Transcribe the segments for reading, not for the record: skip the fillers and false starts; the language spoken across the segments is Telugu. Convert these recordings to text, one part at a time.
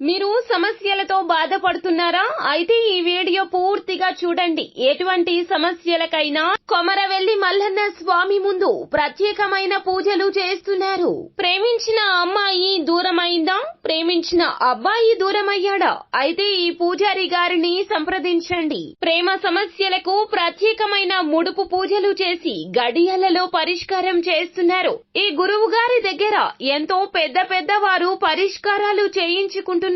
మీరు సమస్యలతో బాధపడుతున్నారా? అయితే ఈ వీడియో పూర్తిగా చూడండి. ఎటువంటి సమస్యలకైనా కొమరవెల్లి మల్లన్న స్వామి ముందు ప్రత్యేకమైన పూజలు చేస్తున్నారు. ప్రేమించిన అమ్మాయి దూరమైందా? ప్రేమించిన అబ్బాయి దూరమయ్యాడా? అయితే ఈ పూజారి గారిని సంప్రదించండి. ప్రేమ సమస్యలకు ప్రత్యేకమైన ముడుపు పూజలు చేసి గడియలలో పరిష్కారం చేస్తున్నారు. ఈ గురువు గారి దగ్గర ఎంతో పెద్ద వారు పరిష్కారాలు చేయించుకుంటున్నారు.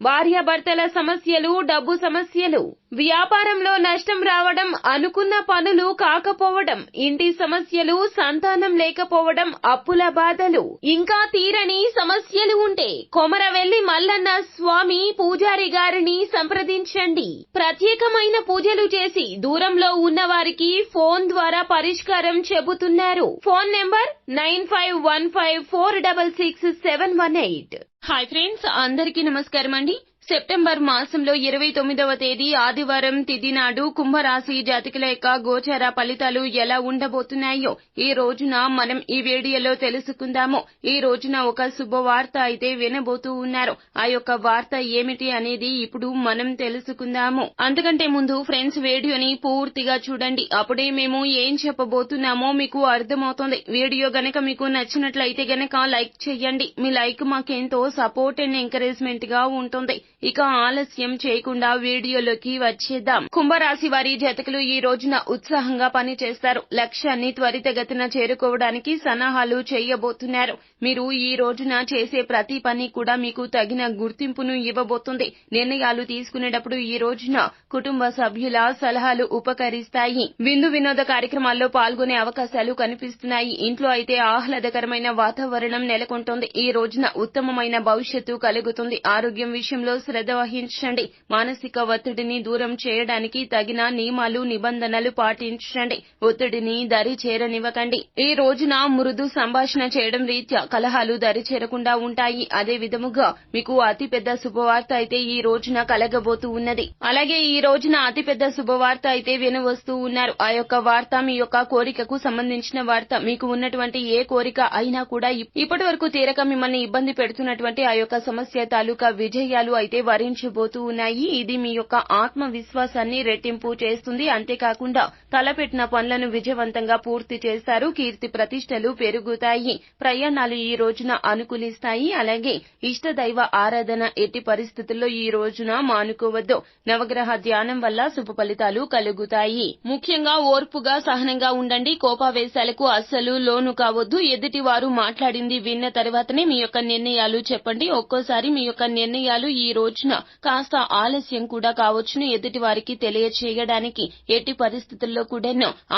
భార్యాభర్తల సమస్యలు, డబ్బు సమస్యలు, వ్యాపారంలో నష్టం రావడం, అనుకున్న పనులు కాకపోవడం, ఇంటి సమస్యలు, సంతానం లేకపోవడం, అప్పుల బాధలు, ఇంకా తీరని సమస్యలు ఉంటే కొమరవెల్లి మల్లన్న స్వామి పూజారి గారిని సంప్రదించండి. ప్రత్యేకమైన పూజలు చేసి దూరంలో ఉన్న వారికి ఫోన్ ద్వారా పరిష్కారం చెబుతున్నారు. Phone number 9515466718. హాయ్ ఫ్రెండ్స్, అందరికీ నమస్కారం అండి. సెప్టెంబర్ మాసంలో 29వ తేదీ ఆదివారం తిథి నాడు కుంభరాశి జాతకుల యొక్క గోచార ఫలితాలు ఎలా ఉండబోతున్నాయో ఈ రోజున మనం ఈ వీడియోలో తెలుసుకుందాము. ఈ రోజున ఒక శుభవార్త అయితే వినబోతూ ఉన్నారు. ఆ యొక్క వార్త ఏమిటి అనేది ఇప్పుడు మనం తెలుసుకుందాము. అంతకంటే ముందు ఫ్రెండ్స్, వీడియోని పూర్తిగా చూడండి. అప్పుడే మేము ఏం చెప్పబోతున్నామో మీకు అర్థమవుతుంది. వీడియో గనక మీకు నచ్చినట్లయితే గనక లైక్ చేయండి. మీ లైక్ మాకెంతో సపోర్ట్ అండ్ ఎంకరేజ్మెంట్ గా ఉంటుంది. ఇక ఆలస్యం చేయకుండా వీడియోలోకి వచ్చేద్దాం. కుంభరాశి వారి జాతకులు ఈ రోజున ఉత్సాహంగా పని చేస్తారు. లక్ష్యాన్ని త్వరితగతిన చేరుకోవడానికి సన్నాహాలు చేయబోతున్నారు. మీరు ఈ రోజున చేసే ప్రతి పని కూడా మీకు తగిన గుర్తింపును ఇవ్వబోతుంది. నిర్ణయాలు తీసుకునేటప్పుడు ఈ రోజున కుటుంబ సభ్యుల సలహాలు ఉపకరిస్తాయి. విందు వినోద కార్యక్రమాల్లో పాల్గొనే అవకాశాలు కనిపిస్తున్నాయి. ఇంట్లో అయితే ఆహ్లాదకరమైన వాతావరణం నెలకొంటుంది. ఈ రోజున ఉత్తమమైన భవిష్యత్తు కలుగుతుంది. ఆరోగ్యం విషయంలో శ్రద్ధ వహించండి. మానసిక ఒత్తిడిని దూరం చేయడానికి తగిన నియమాలు, నిబంధనలు పాటించండి. ఒత్తిడిని దరి చేరనివ్వకండి. ఈ రోజున మృదు సంభాషణ చేయడం రీత్యా కలహాలు దరి చేరకుండా ఉంటాయి. అదే విధముగా మీకు అతిపెద్ద శుభవార్త అయితే ఈ రోజున కలగబోతూ ఉన్నది. అలాగే ఈ రోజున అతిపెద్ద శుభవార్త అయితే వినవస్తూ ఉన్నారు. ఆ యొక్క వార్త మీ యొక్క కోరికకు సంబంధించిన వార్త. మీకు ఉన్నటువంటి ఏ కోరిక అయినా కూడా ఇప్పటి వరకు తీరక మిమ్మల్ని ఇబ్బంది పెడుతున్నటువంటి ఆ యొక్క సమస్య తాలూకా విజయాలు అయితే వరించబోతూ ఉన్నాయి. ఇది మీ యొక్క ఆత్మవిశ్వాసాన్ని రెట్టింపు చేస్తుంది. అంతేకాకుండా తలపెట్టిన పనులను విజయవంతంగా పూర్తి చేస్తారు. కీర్తి ప్రతిష్టలు పెరుగుతాయి. ప్రయాణాలు ఈ రోజున అనుకూలిస్తాయి. అలాగే ఇష్టదైవ ఆరాధన ఎట్టి పరిస్థితుల్లో ఈ రోజున మానుకోవద్దు. నవగ్రహ ధ్యానం వల్ల శుభ ఫలితాలు కలుగుతాయి. ముఖ్యంగా ఓర్పుగా, సహనంగా ఉండండి. కోపావేశాలకు అస్సలు లోను కావద్దు. ఎదుటి వారు మాట్లాడింది విన్న తర్వాతనే మీ యొక్క నిర్ణయాలు చెప్పండి. ఒక్కోసారి మీ యొక్క నిర్ణయాలు ఈ రోజున కాస్త ఆలస్యం కూడా కావచ్చును. ఎదుటి వారికి తెలియచేయడానికి ఎట్టి పరిస్థితుల్లో కూడా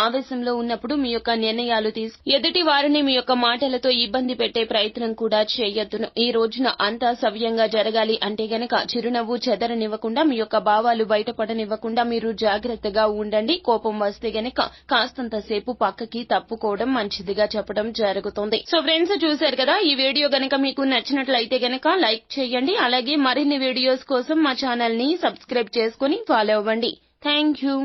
ఆవేశంలో ఉన్నప్పుడు మీ యొక్క నిర్ణయాలు ఎదుటి వారిని మీ యొక్క మాటలతో ఇబ్బంది పెట్టే ప్రయత్నం కూడా చేయొద్దును. ఈ రోజున అంతా సవ్యంగా జరగాలి అంటే గనక చిరునవ్వు చెదరనివ్వకుండా, మీ యొక్క భావాలు బయటపడనివ్వకుండా మీరు జాగ్రత్తగా ఉండండి. కోపం వస్తే గనక కాస్తంత సేపు పక్కకి తప్పుకోవడం మంచిదిగా చెప్పడం జరుగుతుంది. సో ఫ్రెండ్స్, చూశారు కదా, ఈ వీడియో గనక మీకు నచ్చినట్లయితే గనక లైక్ చేయండి. అలాగే మరిన్ని వీడియోస్ కోసం మా ఛానల్ ని సబ్స్క్రైబ్ చేసుకుని ఫాలో అవ్వండి. Thank you.